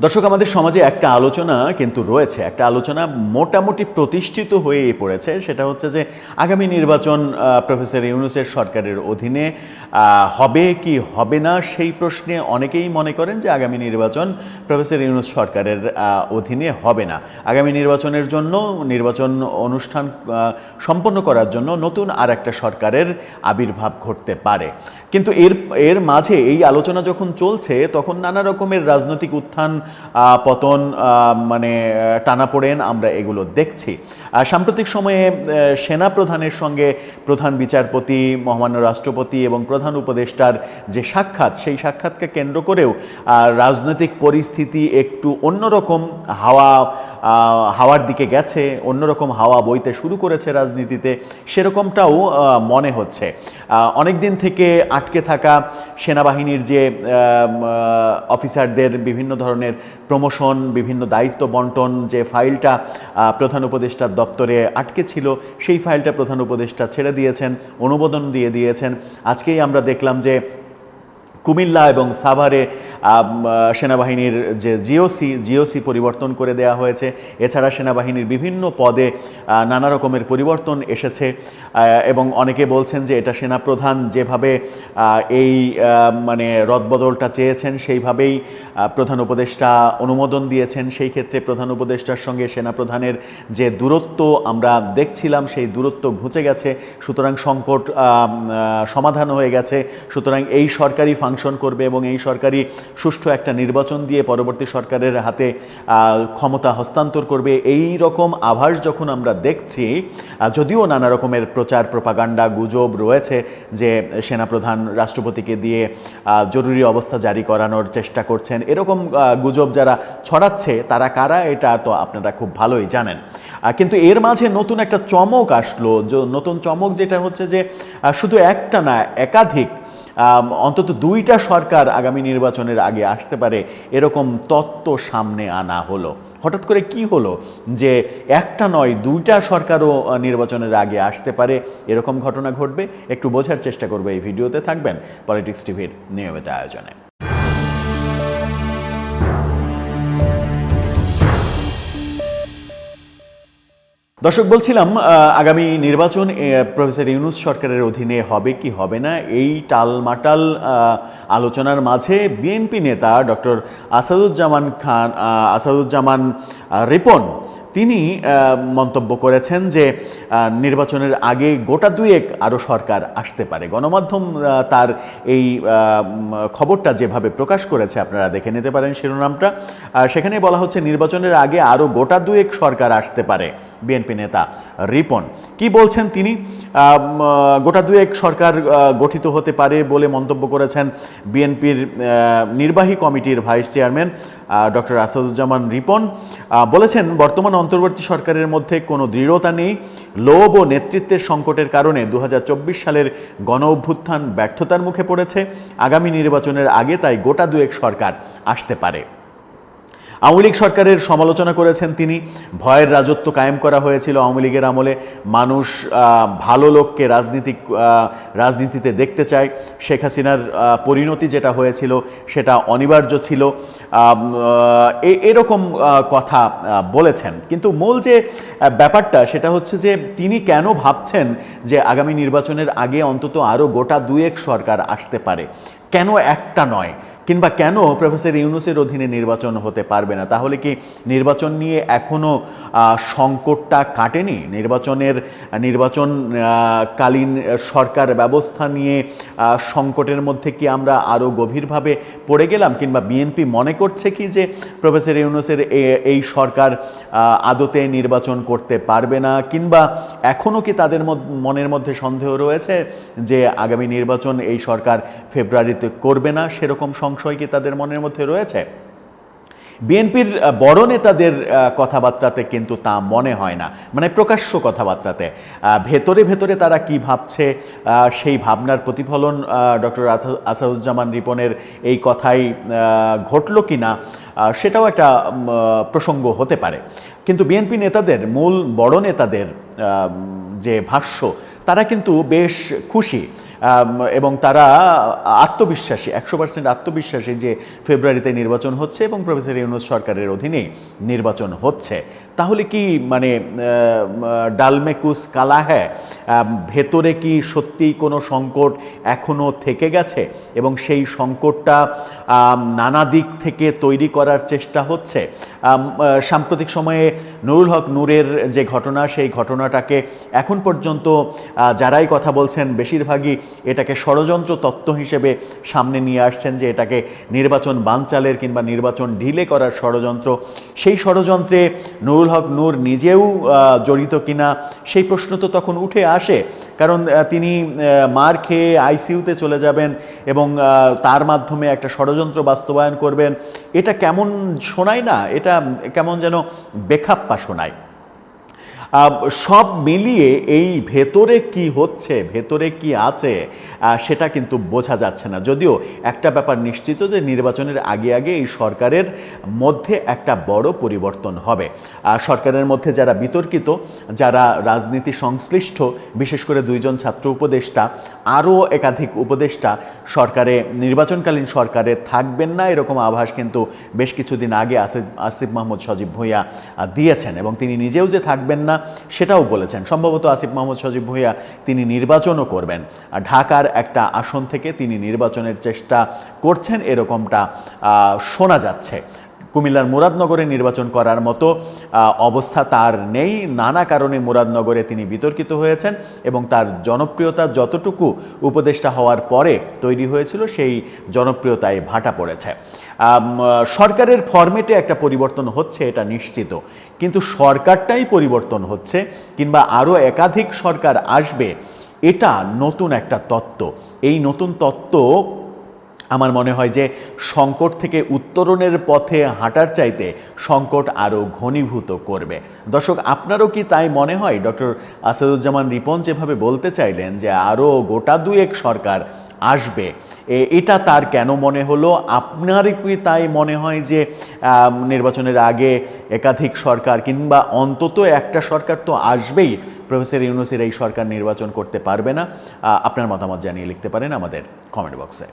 দর্শক, আমাদের সমাজে একটা আলোচনা কিন্তু রয়েছে, একটা আলোচনা মোটামুটি প্রতিষ্ঠিত হয়ে পড়েছে। সেটা হচ্ছে যে আগামী নির্বাচন প্রফেসর ইউনূসের সরকারের অধীনে হবে কি হবে না, সেই প্রশ্নে অনেকেই মনে করেন যে আগামী নির্বাচন প্রফেসর ইউনূস সরকারের অধীনে হবে না। আগামী নির্বাচনের জন্য, নির্বাচন অনুষ্ঠান সম্পন্ন করার জন্য নতুন আর একটা সরকারের আবির্ভাব ঘটতে পারে। কিন্তু এর মাঝে এই আলোচনা যখন চলছে, তখন নানা রকমের রাজনৈতিক উত্থান পতন, মানে টানাপোড়েন আমরা এগুলো দেখছি। সাম্প্রতিক সময়ে সেনা প্রধানের সঙ্গে প্রধান বিচারপতি, মহামান্য রাষ্ট্রপতি এবং প্রধান উপদেষ্টার যে সাক্ষাৎ, সেই সাক্ষাৎকে কেন্দ্র করেও রাজনৈতিক পরিস্থিতি একটু অন্যরকম হাওয়ার দিকে গেছে, অন্যরকম হাওয়া বইতে শুরু করেছে রাজনীতিতে, সেরকমটাও মনে হচ্ছে। অনেক দিন থেকে আটকে থাকা সেনাবাহিনীর যে অফিসারদের বিভিন্ন ধরনের প্রমোশন, বিভিন্ন দায়িত্ব বন্টন, যে ফাইলটা প্রধান উপদেষ্টার দপ্তরে আটকে ছিল, সেই ফাইলটা প্রধান উপদেষ্টা ছেড়ে দিয়েছেন, অনুমোদন দিয়ে দিয়েছেন। আজকেই আমরা দেখলাম যে কুমিল্লা এবং সাভারে সেনাবাহিনীর যে জিওসি পরিবর্তন করে দেওয়া হয়েছে। এছাড়া সেনাবাহিনীর বিভিন্ন পদে নানা রকমের পরিবর্তন এসেছে এবং অনেকে বলছেন যে এটা সেনাপ্রধান যেভাবে এই মানে রদবদলটা চেয়েছেন, সেইভাবেই প্রধান উপদেষ্টা অনুমোদন দিয়েছেন। সেই ক্ষেত্রে প্রধান উপদেষ্টার সঙ্গে সেনাপ্রধানের যে দূরত্ব আমরা দেখছিলাম, সেই দূরত্ব ঘুচে গেছে। সুতরাং সংকট সমাধান হয়ে গেছে। সুতরাং এই সরকারি ফাংশন করবে এবং এই সরকারি সুষ্ঠু একটা নির্বাচন দিয়ে পরবর্তী সরকারের হাতে ক্ষমতা হস্তান্তর করবে। এই রকম আভাস যখন আমরা দেখছি, যদিও নানা রকমের প্রচার প্রপাগান্ডা গুজব রয়েছে যে সেনাপ্রধান রাষ্ট্রপতিকে দিয়ে জরুরি অবস্থা জারি করানোর চেষ্টা করছেন, এরকম গুজব যারা ছড়াচ্ছে তারা কারা, এটা তো আপনারা খুব ভালোই জানেন। কিন্তু এর মাঝে নতুন একটা চমক আসলো। নতুন চমক যেটা হচ্ছে যে শুধু একটা না, একাধিক, অন্তত দুইটা সরকার আগামী নির্বাচনের আগে আসতে পারে, এরকম তত্ত্ব সামনে আনা হলো। হঠাৎ করে কি হলো যে একটা নয়, দুইটা সরকারও নির্বাচনের আগে আসতে পারে, এরকম ঘটনা ঘটবে? একটু বোঝার চেষ্টা করবে, এই ভিডিওতে থাকবেন পলিটিক্স টিভির নিয়মিত আয়োজনে। দর্শক, বলছিলাম আগামী নির্বাচন প্রফেসর ইউনূস সরকারের অধীনে হবে কি হবে না, এই টালমাটাল আলোচনার মাঝে বিএনপি নেতা ডক্টর আসাদুজ্জামান রিপন তিনি মন্তব্য করেছেন যে নির্বাচনের আগে গোটা দুয়েক আরও সরকার আসতে পারে। গণমাধ্যম তার এই খবরটা যেভাবে প্রকাশ করেছে, আপনারা দেখে নিতে পারেন শিরোনামটা। সেখানে বলা হচ্ছে নির্বাচনের আগে আরও গোটা দুয়েক সরকার আসতে পারে। বিএনপি নেতা রিপন কি বলছেন, তিনি গোটা দুয়েক সরকার গঠিত হতে পারে বলে মন্তব্য করেছেন বিএনপির নির্বাহী কমিটির vice chairman doctor Asaduzzaman Ripon. বলেছেন, বর্তমান অন্তর্বর্তী সরকারের মধ্যে কোনো দৃঢ়তা নেই। লোভ ও নেতৃত্বের সংকটের কারণে 2024 সালের গণ অভ্যুত্থান ব্যর্থতার মুখে পড়েছে। আগামী নির্বাচনের আগে তাই গোটা দুয়েক সরকার আসতে পারে। আওয়ামী লীগ সরকারের সমালোচনা করেছেন তিনি। ভয়ের রাজত্ব কায়েম করা হয়েছিল আওয়ামী লীগের আমলে। মানুষ ভালো লোককে রাজনীতিতে দেখতে চায়। শেখ হাসিনার পরিণতি যেটা হয়েছিল সেটা অনিবার্য ছিল, এরকম কথা বলেছেন। কিন্তু মূল যে ব্যাপারটা সেটা হচ্ছে যে তিনি কেন ভাবছেন যে আগামী নির্বাচনের আগে অন্তত আরও গোটা দুয়েক সরকার আসতে পারে, কেন একটা নয়, কিংবা কেন প্রফেসর ইউনূসের অধীনে নির্বাচন হতে পারবে না? তাহলে কি নির্বাচন নিয়ে এখনও সংকটটা কাটেনি? নির্বাচনকালীন সরকার ব্যবস্থা নিয়ে সংকটের মধ্যে কি আমরা আরও গভীরভাবে পড়ে গেলাম? কিংবা বিএনপি মনে করছে কি যে প্রফেসর ইউনূসের এই সরকার আদতে নির্বাচন করতে পারবে না? কিংবা এখনও কি তাদের মনের মধ্যে সন্দেহ রয়েছে যে আগামী নির্বাচন এই সরকার ফেব্রুয়ারিতে করবে না? সেরকম সংশয় কি তাদের মনের মধ্যে রয়েছে? বিএনপির বড় নেতাদের কথাবার্তাতে কিন্তু তা মনে হয় না, মানে প্রকাশ্য কথাবার্তাতে। ভেতরে ভেতরে তারা কি ভাবছে, সেই ভাবনার প্রতিফলন ডক্টর আসাদুজ্জামান রিপনের এই কথাই ঘটল কি না, সেটাও একটা প্রসঙ্গ হতে পারে। কিন্তু বিএনপি নেতাদের, মূল বড় নেতাদের যে ভাষ্য, তারা কিন্তু বেশ খুশি। এবং তারা আত্মবিশ্বাসী 100% আত্মবিশ্বাসী যে ফেব্রুয়ারিতে নির্বাচন হচ্ছে এবং প্রফেসর ইউনূস সরকারের অধীনে নির্বাচন হচ্ছে। তাহলে কি মানে ডালমেকুস কালা হ্যাঁ, ভেতরে কি সত্যিই কোনো সংকট এখনও থেকে গেছে এবং সেই সংকটটা নানা দিক থেকে তৈরি করার চেষ্টা হচ্ছে? সাম্প্রতিক সময়ে নুরুল হক নূরের যে ঘটনা, সেই ঘটনাটাকে এখন পর্যন্ত যারাই কথা বলছেন বেশিরভাগই এটাকে ষড়যন্ত্র তত্ত্ব হিসেবে সামনে নিয়ে আসছেন, যে এটাকে নির্বাচন বানচালের কিংবা নির্বাচন ঢিলে করার ষড়যন্ত্র। সেই ষড়যন্ত্রে নুরুল হক নূর নিজেও জড়িত কিনা সেই প্রশ্ন তো তখন উঠে আসে, কারণ তিনি মার খেয়ে আইসিইউতে চলে যাবেন এবং তার মাধ্যমে একটা ষড়যন্ত্র বাস্তবায়ন করবেন। এটা কেমন শোনায় না? এটা কেমন যেন বেখাপ্পা শোনায়। সব মিলিয়ে এই ভেতরে কি হচ্ছে, ভেতরে কি আছে সেটা কিন্তু বোঝা যাচ্ছে না। যদিও একটা ব্যাপার নিশ্চিত যে নির্বাচনের আগে আগে এই সরকারের মধ্যে একটা বড় পরিবর্তন হবে। সরকারের মধ্যে যারা বিতর্কিত, যারা রাজনীতি সংশ্লিষ্ট, বিশেষ করে 2 জন ছাত্র উপদেষ্টা, আরও একাধিক উপদেষ্টা সরকারে নির্বাচনকালীন সরকারে থাকবেন না, এরকম আভাস কিন্তু বেশ কিছুদিন আগে আসিফ মাহমুদ সজীব ভূঁইয়া দিয়েছেন এবং তিনি নিজেও যে থাকবেন না সেটাও বলেছেন। সম্ভবত আসিফ মাহমুদ সজীব ভূঁইয়া তিনি নির্বাচনও করবেন, ঢাকার একটা আসন থেকে তিনি নির্বাচনের চেষ্টা করছেন এরকমটা শোনা যাচ্ছে। কুমিল্লার মুরাদনগরে নির্বাচন করার মতো অবস্থা তার নেই। নানা কারণে মুরাদনগরে তিনি বিতর্কিত হয়েছেন এবং তার জনপ্রিয়তা যতটুকু উপদেষ্টা হওয়ার পরে তৈরি হয়েছিল সেই জনপ্রিয়তায় ভাটা পড়েছে। সরকারের ফরম্যাটে একটা পরিবর্তন হচ্ছে, এটা নিশ্চিত, কিন্তু সরকারটাই পরিবর্তন হচ্ছে কিংবা আরও একাধিক সরকার আসবে, এটা নতুন একটা তত্ত্ব। এই নতুন তত্ত্ব আমার মনে হয় যে সংকট থেকে উত্তরণের পথে হাঁটার চাইতে সংকট আরও ঘনীভূত করবে। দর্শক, আপনারও কি তাই মনে হয়? ডক্টর আসাদুজ্জামান রিপন যেভাবে বলতে চাইলেন যে আরও গোটা 2 সরকার আসবে, এটা তার কেন মনে হলো? আপনারই কি তাই মনে হয় যে নির্বাচনের আগে একাধিক সরকার কিংবা অন্তত একটা সরকার তো আসবেই, প্রফেসর ইউনূসের এই সরকার নির্বাচন করতে পারবে না? আপনার মতামত জানিয়ে লিখতে পারেন আমাদের কমেন্ট বক্সে।